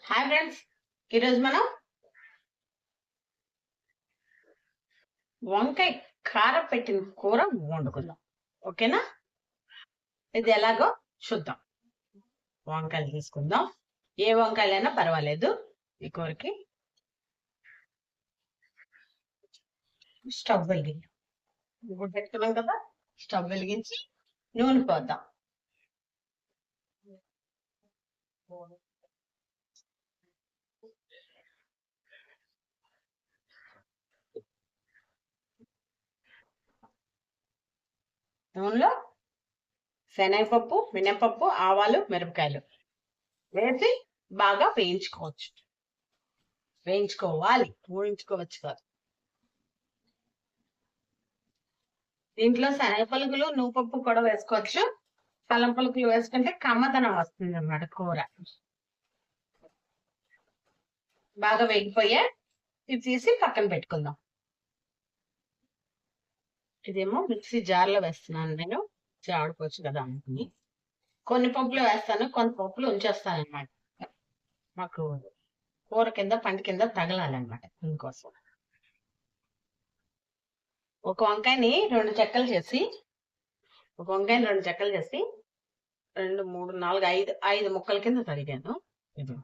Hi friends, ఈరోజు మనం వంకాయ కారం పెట్టిన కూర వండుకుందాం. ఓకేనా? ఇది ఎలాగో చూద్దాం. వంకాయలు తీసుకుందాం. ఏ వంకాయలైనా పర్వాలేదు. ఈ కూరకి స్టవ్ వెలిగించి ఇప్పుడు పెట్టుకున్నాం కదా, స్టవ్ వెలిగించి నూనె పోద్దాం. నూనెలో శనగపప్పు, మినపప్పు, ఆవాలు, మిరపకాయలు వేసి బాగా వేయించుకోవాలి, ఊహించుకోవచ్చు కాదు. దీంట్లో శనగ పలుకులు, నువ్వుపప్పు కూడా వేసుకోవచ్చు. అల్లం పలుకులు వేసుకుంటే కమ్మదనం వస్తుంది అన్నమాట కూర. బాగా వేగిపోయా, ఇది తీసి పక్కన పెట్టుకుందాం. ఇదేమో మిక్సీ జార్లో వేస్తున్నాను నేను, ఆడుకోవచ్చు కదా అనుకుని. కొన్ని పప్పులు వేస్తాను, కొన్ని పప్పులు ఉంచేస్తాను అనమాట. మాకు కూర కింద పంట కింద తగలాలన్నమాట. దీనికోసం ఒక వంకాయని రెండు చెక్కలు చేసి రెండు మూడు నాలుగు ఐదు ఐదు ముక్కల కింద తరిగాను. ఇది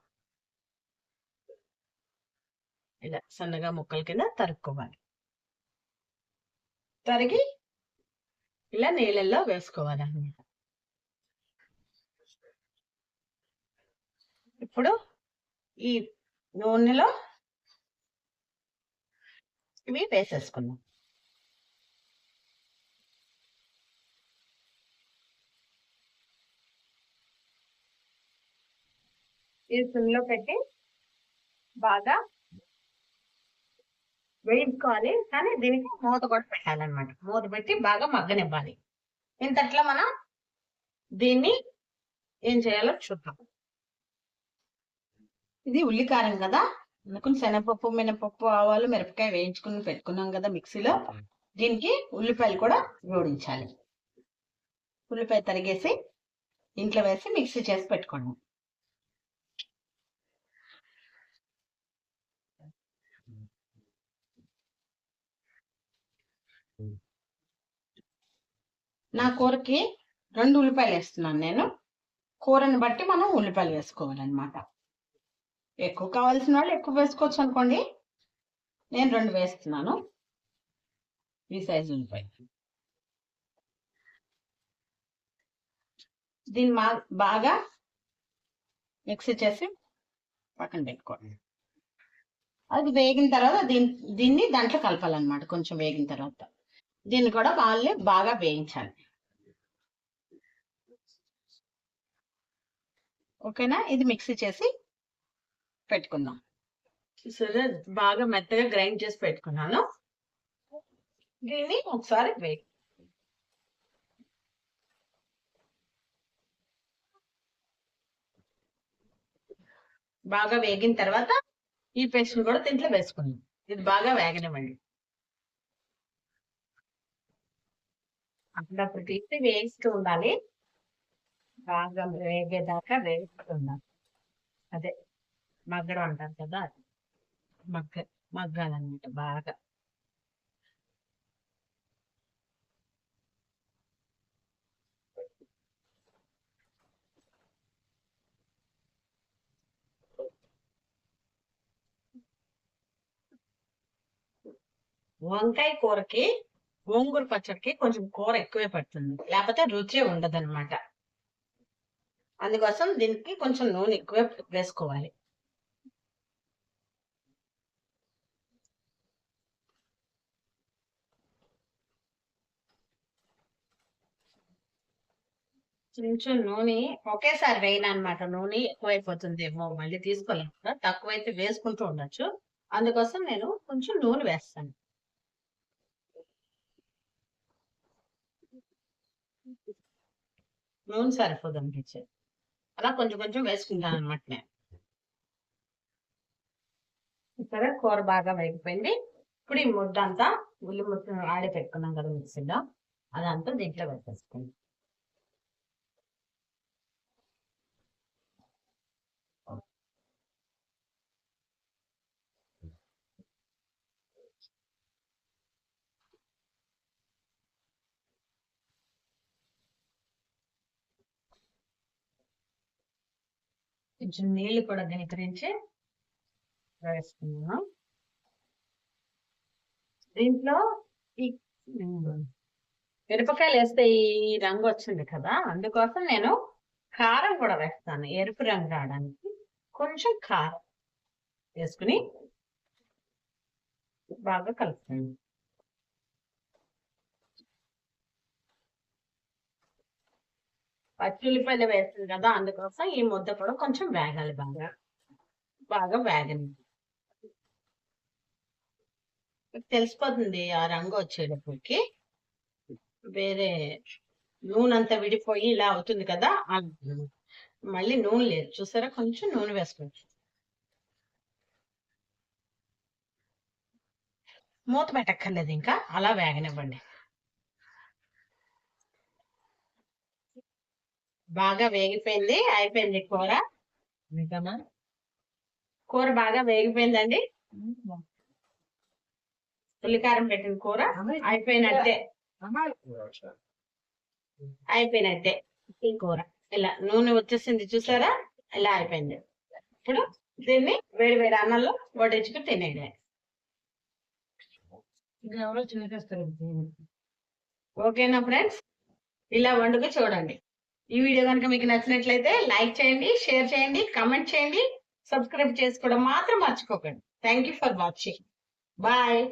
ఇలా సన్నగా ముక్కల కింద తరుక్కోవాలి. తరిగి ఇలా నీళ్ళల్లో వేసుకోవాలి అన్నమాట. ఇప్పుడు ఈ నూనెలో ఇవి వేసేసుకున్నాం. ఇది సిమ్లో పెట్టి బాగా వేయించుకోవాలి. కానీ దీనికి మూత కూడా పెట్టాలన్నమాట. మూత పెట్టి బాగా మగ్గనివ్వాలి. ఇంతట్లో మనం దీన్ని ఏం చేయాలో చూద్దాం. ఇది ఉల్లికారం కదా, అందుకని శనగపప్పు, మినపప్పు, ఆవాలు, మిరపకాయ వేయించుకుని పెట్టుకున్నాం కదా మిక్సీలో. దీనికి ఉల్లిపాయలు కూడా జోడించాలి. ఉల్లిపాయ తరిగేసి ఇంట్లో వేసి మిక్సీ చేసి పెట్టుకోండి. నా కూరకి 2 ఉల్లిపాయలు వేస్తున్నాను నేను. కూరని బట్టి మనం ఉల్లిపాయలు వేసుకోవాలన్నమాట. ఎక్కువ కావాల్సిన వాళ్ళు ఎక్కువ వేసుకోవచ్చు అనుకోండి. నేను 2 వేస్తున్నాను. ఈ సైజు ఉల్లిపాయ. దీన్ని బాగా మిక్సీ చేసి పక్కన పెట్టుకోండి. అది వేగిన తర్వాత దీన్ని దాంట్లో కలపాలన్నమాట. కొంచెం వేగిన తర్వాత దీన్ని కూడా బాగా వేయించాలి. ఓకేనా? ఇది మిక్సీ చేసి పెట్టుకుందాం. సరే, బాగా మెత్తగా గ్రైండ్ చేసి పెట్టుకున్నాను. దీన్ని ఒకసారి బాగా వేగిన తర్వాత ఈ పేస్ట్ కూడా దీంట్లో వేసుకుందాం. ఇది బాగా వేగనివ్వండి. అప్పుడప్పుడు తీసి వేయిస్తూ ఉండాలి. బాగా వేగేదాకా వేయిస్తున్నాం. అదే మగ్గడం అంటారు కదా, అది మగ్గాలన్నమాట బాగా. వంకాయ కూరకి, గోంగూర పచ్చడికి కొంచెం కూర ఎక్కువే పడుతుంది, లేకపోతే రుచి ఉండదు అనమాట. అందుకోసం దీనికి కొంచెం నూనె ఎక్కువే వేసుకోవాలి. కొంచెం నూనె ఒకేసారి వేయను అనమాట. నూనె ఎక్కువైపోతుందేమో, మళ్ళీ తీసుకోలేము కదా. తక్కువైతే వేసుకుంటూ ఉండొచ్చు. అందుకోసం నేను కొంచెం నూనె వేస్తాను. నూనె సరిపోదు అనిపించేది, అలా కొంచెం కొంచెం వేసుకుంటాను అనమాట నేను. ఇక్కడ కూర బాగా వేగిపోయింది. ఇప్పుడు ఈ ముద్ద అంతా, ఉల్లి ముద్ద ఆడి పెట్టుకున్నాం కదా మిక్సీలో, అదంతా దీంట్లో వేసేసుకోండి. కొంచెం నీళ్లు కూడా గనికరించి వేసుకున్నాను. దీంట్లో ఈ మిరపకాయలు వేస్తే ఈ రంగు వచ్చింది కదా, అందుకోసం నేను కారం కూడా వేస్తాను. ఎరుపు రంగు రావడానికి కొంచెం కారం వేసుకుని బాగా కలుపుతాను. పచ్చి ఉల్లిపాయలు వేస్తుంది కదా, అందుకోసం ఈ ముద్ద కూడా కొంచెం వేగాలి. బాగా బాగా వేగని తెలిసిపోతుంది ఆ రంగు వచ్చేటప్పటికి. వేరే నూనె అంతా విడిపోయి ఇలా అవుతుంది కదా, మళ్ళీ నూనె లేదు చూసారా, కొంచెం నూనె వేసుకోవచ్చు. మూత పెట్టక్కర్లేదు, ఇంకా అలా వేగనివ్వండి. బాగా వేగిపోయింది, అయిపోయింది కూర. కూర బాగా వేగిపోయిందండి. ఉల్లికారం పెట్టిన కూర అయిపోయినట్టే. అయిపోయినట్టే ఈ కూర. ఇలా నూనె వచ్చేసింది చూసారా, ఇలా అయిపోయింది. ఇప్పుడు దీన్ని వేడి వేడి అన్నంలో వడ్డించుకుని తినేయండి. ఓకేనా ఫ్రెండ్స్, ఇలా వండుకు చూడండి. ఈ వీడియో కనుక మీకు నచ్చినట్లయితే లైక్ చేయండి, షేర్ చేయండి, కామెంట్ చేయండి, సబ్స్క్రైబ్ చేసుకోవడం మాత్రం మర్చిపోకండి. Thank you for watching. Bye.